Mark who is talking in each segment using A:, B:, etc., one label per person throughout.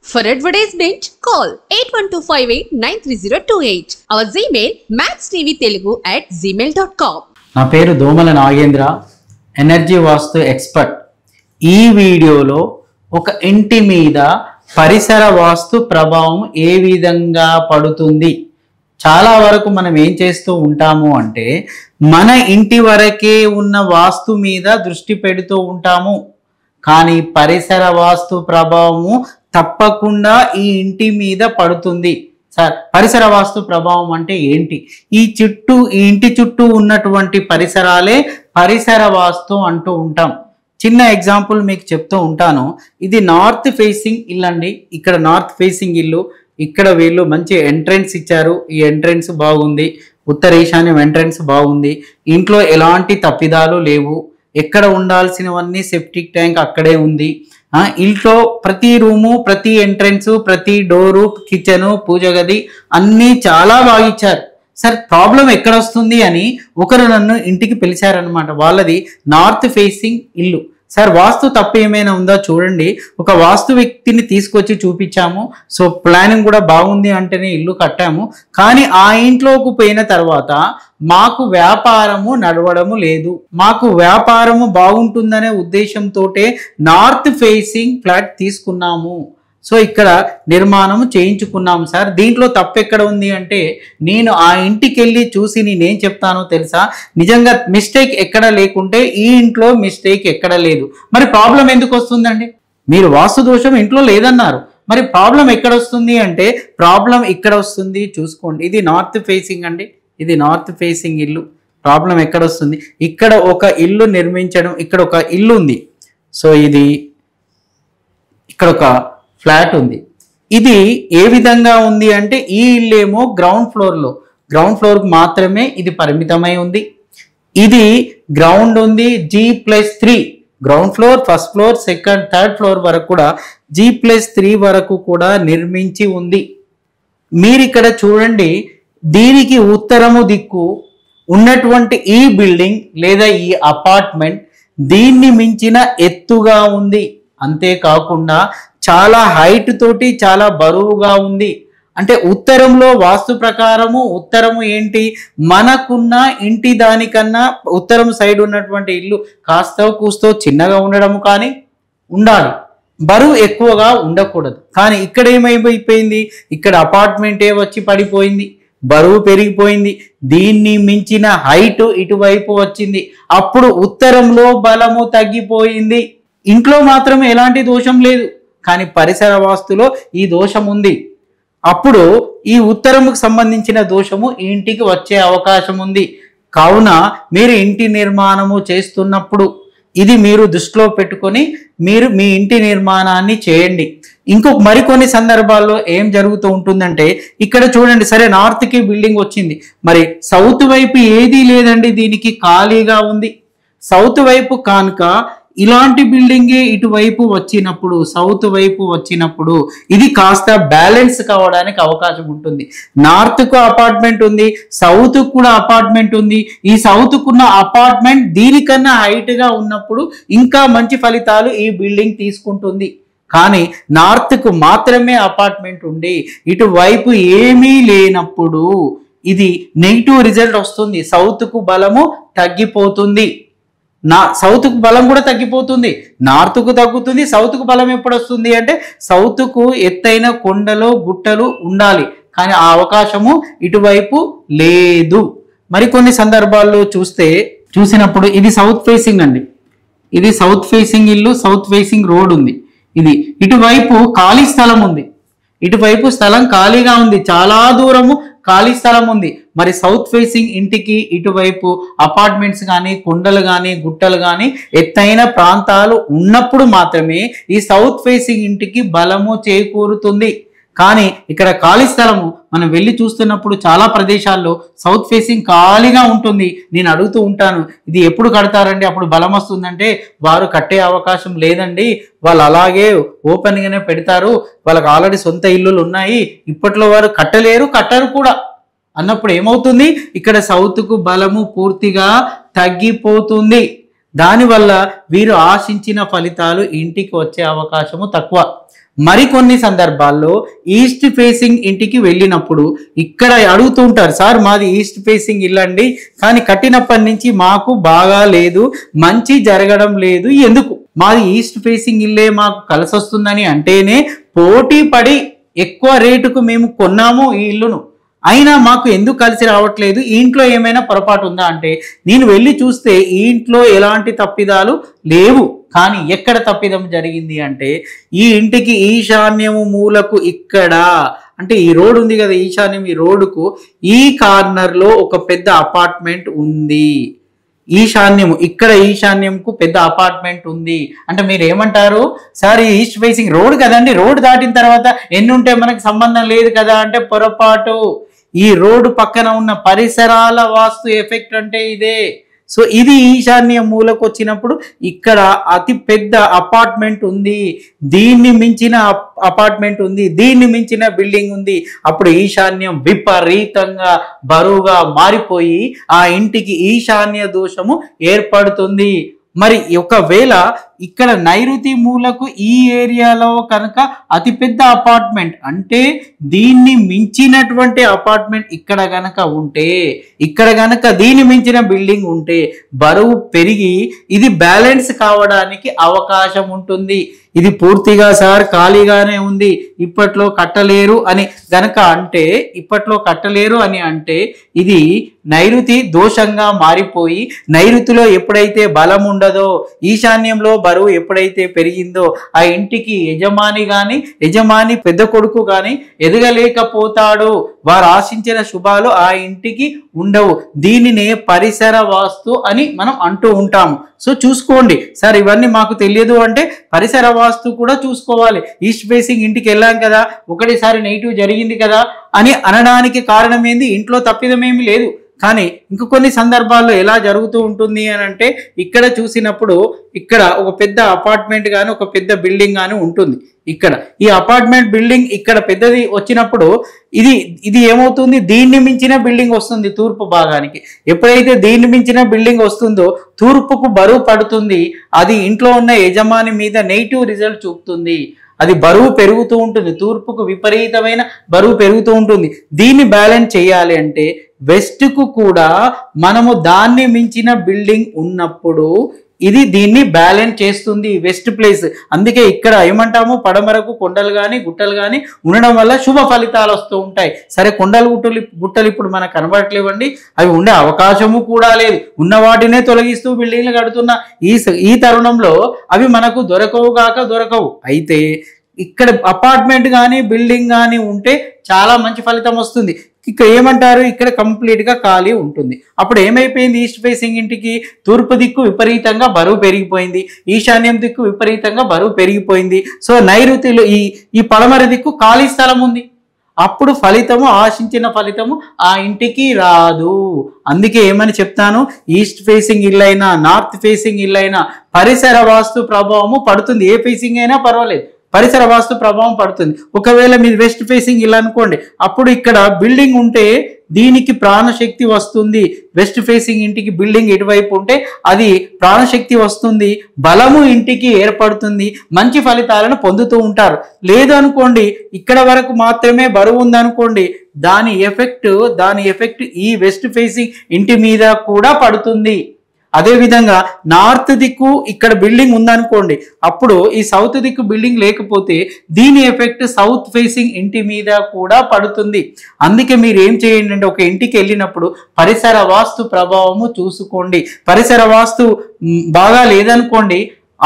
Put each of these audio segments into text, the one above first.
A: For advertisement, call 8125893028. Our Gmail maxtvtelugu@gmail.com.
B: నా పేరు దోమల నాగేంద్ర, ఎనర్జీ వాస్తు ఎక్స్పర్ట్. ఈ వీడియోలో ఒక ఇంటి మీద పరిసర వాస్తు ప్రభావం ఏ విధంగా పడుతుంది. చాలా వరకు మనం ఏం చేస్తూ ఉంటాము అంటే మన ఇంటి వరకే ఉన్న వాస్తు మీద దృష్టి పెడుతూ ఉంటాము, కానీ పరిసర వాస్తు ప్రభావము తప్పకుండా ఈ ఇంటి మీద పడుతుంది. సార్, పరిసర వాస్తు ప్రభావం అంటే ఏంటి? ఈ ఇంటి చుట్టూ ఉన్నటువంటి పరిసరాలే పరిసర వాస్తు అంటూ ఉంటాం. చిన్న ఎగ్జాంపుల్ మీకు చెప్తూ ఉంటాను. ఇది నార్త్ ఫేసింగ్ ఇల్లు అండి. ఇక్కడ నార్త్ ఫేసింగ్ ఇల్లు, ఇక్కడ వీళ్ళు మంచి ఎంట్రెన్స్ ఇచ్చారు. ఈ ఎంట్రెన్స్ బాగుంది, ఉత్తర ఈశాన్యం ఎంట్రెన్స్ బాగుంది. ఇంట్లో ఎలాంటి తప్పిదాలు లేవు. ఎక్కడ ఉండాల్సినవన్నీ సెప్టిక్ ట్యాంక్ అక్కడే ఉంది. ఇంట్లో ప్రతి రూము, ప్రతి ఎంట్రెన్స్, ప్రతి డోరు, కిచెను, పూజ గది అన్నీ చాలా బాగా ఇచ్చారు. సార్, ప్రాబ్లం ఎక్కడ వస్తుంది అని ఒకరు నన్ను ఇంటికి పిలిచారనమాట. వాళ్ళది నార్త్ ఫేసింగ్ ఇల్లు. సార్, వాస్తు తప్పు ఏమైనా ఉందా చూడండి. ఒక వాస్తు వ్యక్తిని తీసుకొచ్చి చూపించాము. సో ప్లానింగ్ కూడా బాగుంది అంటేనే ఇల్లు కట్టాము. కానీ ఆ ఇంట్లోకి పోయిన తర్వాత మాకు వ్యాపారము నడవడము లేదు. మాకు వ్యాపారము బాగుంటుందనే ఉద్దేశంతో నార్త్ ఫేసింగ్ ఫ్లాట్ తీసుకున్నాము. సో ఇక్కడ నిర్మాణం చేయించుకున్నాము. సార్, దీంట్లో తప్పు ఎక్కడ ఉంది అంటే నేను ఆ ఇంటికి వెళ్ళి చూసి నేనేం చెప్తానో తెలుసా, నిజంగా మిస్టేక్ ఎక్కడ లేకుంటే ఈ ఇంట్లో మిస్టేక్ ఎక్కడ లేదు. మరి ప్రాబ్లం ఎందుకు వస్తుందండి? మీరు వాస్తు దోషం ఇంట్లో లేదన్నారు, మరి ప్రాబ్లం ఎక్కడ వస్తుంది అంటే ప్రాబ్లం ఇక్కడ వస్తుంది. చూసుకోండి, ఇది నార్త్ ఫేసింగ్ అండి. ఇది నార్త్ ఫేసింగ్ ఇల్లు. ప్రాబ్లం ఎక్కడ వస్తుంది? ఇక్కడ ఒక ఇల్లు నిర్మించడం, ఇక్కడ ఒక ఇల్లు ఉంది. సో ఇది ఇక్కడ ఒక ఫ్లాట్ ఉంది. ఇది ఏ విధంగా ఉంది అంటే ఈ ఇల్లు ఏమో గ్రౌండ్ ఫ్లోర్కు మాత్రమే ఇది పరిమితమై ఉంది. ఇది గ్రౌండ్ ఉంది, G+3 ground floor, first floor, second, third floor వరకు కూడా G+3 వరకు కూడా నిర్మించి ఉంది. మీరు ఇక్కడ చూడండి, దీనికి ఉత్తరము దిక్కు ఉన్నటువంటి ఈ బిల్డింగ్ లేదా ఈ అపార్ట్మెంట్ దీన్ని మించిన ఎత్తుగా ఉంది. అంతేకాకుండా చాలా హైట్ తోటి చాలా బరువుగా ఉంది. అంటే ఉత్తరంలో వాస్తు ప్రకారము ఉత్తరము ఏంటి, మనకున్న ఇంటి దానికన్నా ఉత్తరం సైడ్ ఉన్నటువంటి ఇల్లు కాస్త కూస్తో చిన్నగా ఉండడము కానీ ఉండాలి, బరువు ఎక్కువగా ఉండకూడదు. కానీ ఇక్కడ ఏమైపోయింది, ఇక్కడ అపార్ట్మెంటే వచ్చి పడిపోయింది, బరువు పెరిగిపోయింది, దీన్ని మించిన హైట్ ఇటువైపు వచ్చింది. అప్పుడు ఉత్తరంలో బలము తగ్గిపోయింది. ఇంట్లో మాత్రం ఎలాంటి దోషం లేదు, కానీ పరిసర వాస్తులో ఈ దోషం ఉంది. అప్పుడు ఈ ఉత్తరముకు సంబంధించిన దోషము ఈ ఇంటికి వచ్చే అవకాశం ఉంది. కావున మీరు ఇంటి నిర్మాణము చేస్తున్నప్పుడు ఇది మీరు దృష్టిలో పెట్టుకొని మీరు మీ ఇంటి నిర్మాణాన్ని చేయండి. మరికొన్ని సందర్భాల్లో ఏం జరుగుతూ ఉంటుందంటే ఇక్కడ చూడండి, సరే నార్త్కి బిల్డింగ్ వచ్చింది, మరి సౌత్ వైపు ఏదీ లేదండి, దీనికి ఖాళీగా ఉంది. సౌత్ వైపు కానుక ఇలాంటి బిల్డింగే ఇటువైపు వచ్చినప్పుడు, సౌత్ వైపు వచ్చినప్పుడు ఇది కాస్త బ్యాలెన్స్ కావడానికి అవకాశం ఉంటుంది. నార్త్కు అపార్ట్మెంట్ ఉంది, సౌత్కు కూడా అపార్ట్మెంట్ ఉంది. ఈ సౌత్కున్న అపార్ట్మెంట్ దీనికన్నా హైట్గా ఉన్నప్పుడు ఇంకా మంచి ఫలితాలు ఈ బిల్డింగ్ తీసుకుంటుంది. కానీ నార్త్కు మాత్రమే అపార్ట్మెంట్ ఉండి ఇటువైపు ఏమీ లేనప్పుడు ఇది నెగిటివ్ రిజల్ట్ వస్తుంది. సౌత్కు బలము తగ్గిపోతుంది, సౌత్కు బలం కూడా తగ్గిపోతుంది, నార్త్కు తగ్గుతుంది. సౌత్కు బలం ఎప్పుడు వస్తుంది అంటే సౌత్కు ఎత్తైన కొండలు గుట్టలు ఉండాలి, కానీ ఆ అవకాశము ఇటువైపు లేదు. మరికొన్ని సందర్భాల్లో చూసినప్పుడు ఇది సౌత్ ఫేసింగ్ అండి. ఇది సౌత్ ఫేసింగ్ ఇల్లు, సౌత్ ఫేసింగ్ రోడ్ ఉంది. ఇది ఇటువైపు ఖాళీ స్థలం ఉంది, ఇటువైపు స్థలం ఖాళీగా ఉంది, చాలా దూరము ఖాళీ స్థలం ఉంది. మరి సౌత్ ఫేసింగ్ ఇంటికి ఇటువైపు అపార్ట్మెంట్స్ కానీ కొండలు కానీ గుట్టలు కానీ ఎత్తైన ప్రాంతాలు ఉన్నప్పుడు మాత్రమే ఈ సౌత్ ఫేసింగ్ ఇంటికి బలము చేకూరుతుంది. కానీ ఇక్కడ ఖాళీ స్థలము మనం వెళ్ళి చూస్తున్నప్పుడు చాలా ప్రదేశాల్లో సౌత్ ఫేసింగ్ ఖాళీగా ఉంటుంది. నేను అడుగుతూ ఉంటాను, ఇది ఎప్పుడు కడతారండి, అప్పుడు బలం వస్తుందంటే వారు కట్టే అవకాశం లేదండి, వాళ్ళు అలాగే ఓపెన్గానే పెడతారు, వాళ్ళకి ఆల్రెడీ సొంత ఇల్లులు ఉన్నాయి, ఇప్పట్లో వారు కట్టరు కూడా అన్నప్పుడు ఏమవుతుంది, ఇక్కడ సౌత్కు బలము పూర్తిగా తగ్గిపోతుంది. దానివల్ల వీరు ఆశించిన ఫలితాలు ఇంటికి వచ్చే అవకాశము తక్కువ. మరికొన్ని సందర్భాల్లో ఈస్ట్ ఫేసింగ్ ఇంటికి వెళ్ళినప్పుడు ఇక్కడ అడుగుతూ ఉంటారు, సార్ మాది ఈస్ట్ ఫేసింగ్ ఇల్లు అండి, కానీ కట్టినప్పటి నుంచి మాకు బాగా లేదు, మంచి జరగడం లేదు, ఎందుకు? మాది ఈస్ట్ ఫేసింగ్ ఇల్లే మాకు కలిసి వస్తుందని అంటేనే పోటీ పడి ఎక్కువ రేటుకు మేము కొన్నాము ఈ ఇల్లును, అయినా మాకు ఎందుకు కలిసి రావట్లేదు, ఈ ఇంట్లో ఏమైనా పొరపాటు ఉందా అంటే నేను వెళ్ళి చూస్తే ఈ ఇంట్లో ఎలాంటి తప్పిదాలు లేవు, కానీ ఎక్కడ తప్పిదం జరిగింది అంటే ఈ ఇంటికి ఈశాన్యము మూలకు ఇక్కడ అంటే ఈ రోడ్ ఉంది కదా, ఈశాన్యం ఈ రోడ్డుకు ఈ కార్నర్లో ఒక పెద్ద అపార్ట్మెంట్ ఉంది. ఈశాన్యము ఇక్కడ ఈశాన్యంకు పెద్ద అపార్ట్మెంట్ ఉంది అంటే మీరు ఏమంటారు, సార్ ఈ ఈస్ట్ ఫేసింగ్ రోడ్ కదండి, రోడ్ దాటిన తర్వాత ఎన్ని ఉంటే మనకు సంబంధం లేదు కదా అంటే పొరపాటు. ఈ రోడ్డు పక్కన ఉన్న పరిసరాల వాస్తు ఎఫెక్ట్ అంటే ఇదే. సో ఇది ఈశాన్య మూలకు వచ్చినప్పుడు ఇక్కడ అతి పెద్ద అపార్ట్మెంట్ ఉంది, దీన్ని మించిన అపార్ట్మెంట్ ఉంది, దీన్ని మించిన బిల్డింగ్ ఉంది, అప్పుడు ఈశాన్యం విపరీతంగా బరువుగా మారిపోయి ఆ ఇంటికి ఈశాన్య దోషము ఏర్పడుతుంది. మరి ఒకవేళ ఇక్కడ నైరుతి మూలకు ఈ ఏరియాలో కనుక అతిపెద్ద అపార్ట్మెంట్ అంటే దీన్ని మించినటువంటి అపార్ట్మెంట్ ఇక్కడ గనక ఉంటే, ఇక్కడ గనక దీన్ని మించిన బిల్డింగ్ ఉంటే బరువు పెరిగి ఇది బ్యాలెన్స్ కావడానికి అవకాశం ఉంటుంది. ఇది పూర్తిగా సార్ ఖాళీగానే ఉంది, ఇప్పట్లో కట్టలేరు అని గనక అంటే, ఇప్పట్లో కట్టలేరు అని అంటే ఇది నైరుతి దోషంగా మారిపోయి నైరుతిలో ఎప్పుడైతే బలం ఉండదో, ఈశాన్యంలో బరువు ఎప్పుడైతే పెరిగిందో ఆ ఇంటికి యజమాని గాని యజమాని పెద్ద కొడుకు గాని ఎదగలేకపోతాడు, వారు ఆశించిన శుభాలు ఆ ఇంటికి ఉండవు. దీనినే పరిసర వాస్తు అని మనం అంటూ ఉంటాము. సో చూసుకోండి సార్, ఇవన్నీ మాకు తెలియదు అంటే పరిసర వాస్తు కూడా చూసుకోవాలి. ఈస్ట్ ఫేసింగ్ ఇంటికి వెళ్ళాం కదా, ఒకటేసారి నెగిటివ్ జరిగింది కదా అని అనడానికి కారణం ఏంది, ఇంట్లో తప్పిదమేమి లేదు. కానీ ఇంక కొన్ని సందర్భాల్లో ఎలా జరుగుతూ ఉంటుంది అని అంటే ఇక్కడ చూసినప్పుడు ఇక్కడ ఒక పెద్ద అపార్ట్మెంట్ కానీ ఒక పెద్ద బిల్డింగ్ కానీ ఉంటుంది. ఇక్కడ ఈ అపార్ట్మెంట్ బిల్డింగ్ ఇక్కడ పెద్దది వచ్చినప్పుడు ఇది ఏమవుతుంది, దీన్ని మించిన బిల్డింగ్ వస్తుంది తూర్పు భాగానికి. ఎప్పుడైతే దీన్ని మించిన బిల్డింగ్ వస్తుందో తూర్పుకు బరువు పడుతుంది, అది ఇంట్లో ఉన్న యజమాని మీద నెగిటివ్ రిజల్ట్ చూపుతుంది. అది బరువు పెరుగుతూ ఉంటుంది, తూర్పుకు విపరీతమైన బరువు పెరుగుతూ ఉంటుంది. దీన్ని బ్యాలెన్స్ చేయాలి అంటే వెస్ట్కు కూడా మనము దాన్ని మించిన బిల్డింగ్ ఉన్నప్పుడు ఇది దీన్ని బ్యాలెన్స్ చేస్తుంది వెస్ట్ ప్లేస్. అందుకే ఇక్కడ ఏమంటాము, పడమరకు కొండలు కానీ గుట్టలు కానీ ఉండడం వల్ల శుభ ఫలితాలు వస్తూ ఉంటాయి. సరే కొండలు గుట్టలు ఇప్పుడు మనకు కనబడట్లేవండి, అవి ఉండే అవకాశము కూడా లేదు, ఉన్న వాటినే తొలగిస్తూ బిల్డింగ్లు కడుతున్న ఈ తరుణంలో అవి మనకు దొరకవు. అయితే ఇక్కడ అపార్ట్మెంట్ కానీ బిల్డింగ్ కానీ ఉంటే చాలా మంచి ఫలితం వస్తుంది. ఇక్కడ ఏమంటారు, ఇక్కడ కంప్లీట్ గా ఖాళీ ఉంటుంది. అప్పుడు ఏమైపోయింది, ఈస్ట్ ఫేసింగ్ ఇంటికి తూర్పు దిక్కు విపరీతంగా బరువు పెరిగిపోయింది, ఈశాన్యం దిక్కు విపరీతంగా బరువు పెరిగిపోయింది. సో నైరుతిలో ఈ పడమర దిక్కు ఖాళీ స్థలం ఉంది, అప్పుడు ఫలితము ఆశించిన ఫలితము ఆ ఇంటికి రాదు. అందుకే ఏమని చెప్తాను, ఈస్ట్ ఫేసింగ్ ఇల్లైనా నార్త్ ఫేసింగ్ ఇల్లైనా పరిసర వాస్తు ప్రభావము పడుతుంది. ఏ ఫేసింగ్ అయినా పర్వాలేదు, పరిసర వాస్తు ప్రభావం పడుతుంది. ఒకవేళ మీరు వెస్ట్ ఫేసింగ్ ఇలా అనుకోండి, అప్పుడు ఇక్కడ బిల్డింగ్ ఉంటే దీనికి ప్రాణశక్తి వస్తుంది. వెస్ట్ ఫేసింగ్ ఇంటికి బిల్డింగ్ ఎటువైపు ఉంటే అది ప్రాణశక్తి వస్తుంది, బలము ఇంటికి ఏర్పడుతుంది, మంచి ఫలితాలను పొందుతూ ఉంటారు. లేదు అనుకోండి, ఇక్కడ వరకు మాత్రమే బరువు ఉందనుకోండి, దాని ఎఫెక్ట్ ఈ వెస్ట్ ఫేసింగ్ ఇంటి మీద కూడా పడుతుంది. అదేవిధంగా నార్త్ దిక్కు ఇక్కడ బిల్డింగ్ ఉందనుకోండి, అప్పుడు ఈ సౌత్ దిక్కు బిల్డింగ్ లేకపోతే దీని ఎఫెక్ట్ సౌత్ ఫేసింగ్ ఇంటి మీద కూడా పడుతుంది. అందుకే మీరు ఏం చేయండి అంటే ఒక ఇంటికి వెళ్ళినప్పుడు పరిసర వాస్తు ప్రభావము చూసుకోండి. పరిసర వాస్తు బాగా లేదనుకోండి,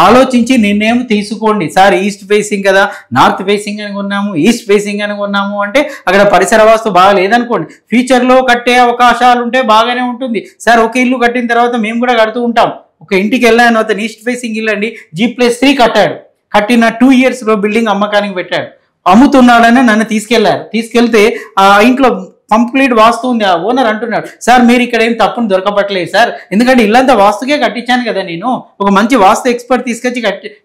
B: ఆలోచించి నిర్ణయం తీసుకోండి. సార్ ఈస్ట్ ఫేసింగ్ కదా, నార్త్ ఫేసింగ్ అని కొన్నాము, ఈస్ట్ ఫేసింగ్ అని కొన్నాము అంటే అక్కడ పరిసర వాస్తు బాగా లేదనుకోండి, ఫ్యూచర్లో కట్టే అవకాశాలు ఉంటే బాగానే ఉంటుంది. సార్ ఒక ఇల్లు కట్టిన తర్వాత మేము కూడా కడుతూ ఉంటాం. ఒక ఇంటికి వెళ్ళాను, అతను ఈస్ట్ ఫేసింగ్ ఇల్లు అండి, G+3 కట్టాడు, కట్టిన 2 yearsలో బిల్డింగ్ అమ్మకానికి పెట్టాడు, అమ్ముతున్నాడని నన్ను తీసుకెళ్తే ఆ ఇంట్లో కంప్లీట్ వాస్తు ఉంది. ఆ ఓనర్ అంటున్నాడు, సార్ మీరు ఇక్కడ ఏం తప్పును దొరకపట్లేదు సార్, ఎందుకంటే ఇల్లంతా వాస్తుకే కట్టించాను కదా, నేను ఒక మంచి వాస్తు ఎక్స్పర్ట్ తీసుకొచ్చి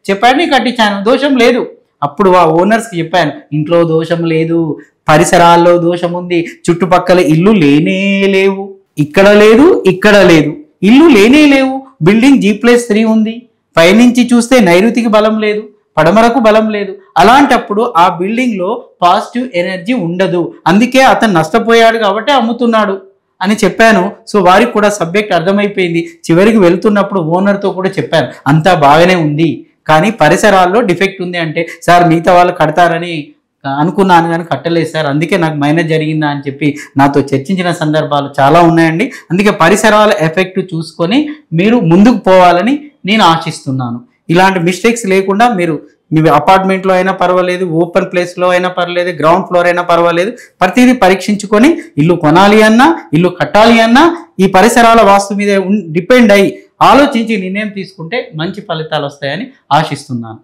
B: చెప్పాడు, కట్టించాను, దోషం లేదు. అప్పుడు ఆ ఓనర్స్కి చెప్పాను, ఇంట్లో దోషం లేదు, పరిసరాల్లో దోషం ఉంది, చుట్టుపక్కల ఇల్లు లేనే లేవు, ఇక్కడ లేదు, ఇల్లు లేనే లేవు, బిల్డింగ్ G+3 ఉంది, పైనుంచి చూస్తే నైరుతికి బలం లేదు, పడమరకు బలం లేదు. అలాంటప్పుడు ఆ బిల్డింగ్లో పాజిటివ్ ఎనర్జీ ఉండదు. అందుకే అతను నష్టపోయాడు కాబట్టి అమ్ముతున్నాడు అని చెప్పాను. సో వారికి కూడా సబ్జెక్ట్ అర్థమైపోయింది. చివరికి వెళ్తున్నప్పుడు ఓనర్తో కూడా చెప్పాను, అంతా బాగానే ఉంది కానీ పరిసరాల్లో డిఫెక్ట్ ఉంది అంటే, సార్ మిగతా వాళ్ళు కడతారని అనుకున్నాను కానీ కట్టలేదు సార్, అందుకే నాకు మైనస్ జరిగిందా అని చెప్పి నాతో చర్చించిన సందర్భాలు చాలా ఉన్నాయండి. అందుకే పరిసరాల ఎఫెక్ట్ చూసుకొని మీరు ముందుకు పోవాలని నేను ఆశిస్తున్నాను. ఇలాంటి మిస్టేక్స్ లేకుండా మీరు మీ అపార్ట్మెంట్లో అయినా పర్వాలేదు, ఓపెన్ ప్లేస్లో అయినా పర్వాలేదు, గ్రౌండ్ ఫ్లోర్ అయినా పర్వాలేదు, ప్రతిదీ పరీక్షించుకొని ఇల్లు కొనాలి అన్నా ఇల్లు కట్టాలి అన్నా ఈ పరిసరాల వాస్తు మీద డిపెండ్ అయ్యి ఆలోచించి నిర్ణయం తీసుకుంటే మంచి ఫలితాలు వస్తాయని ఆశిస్తున్నాను.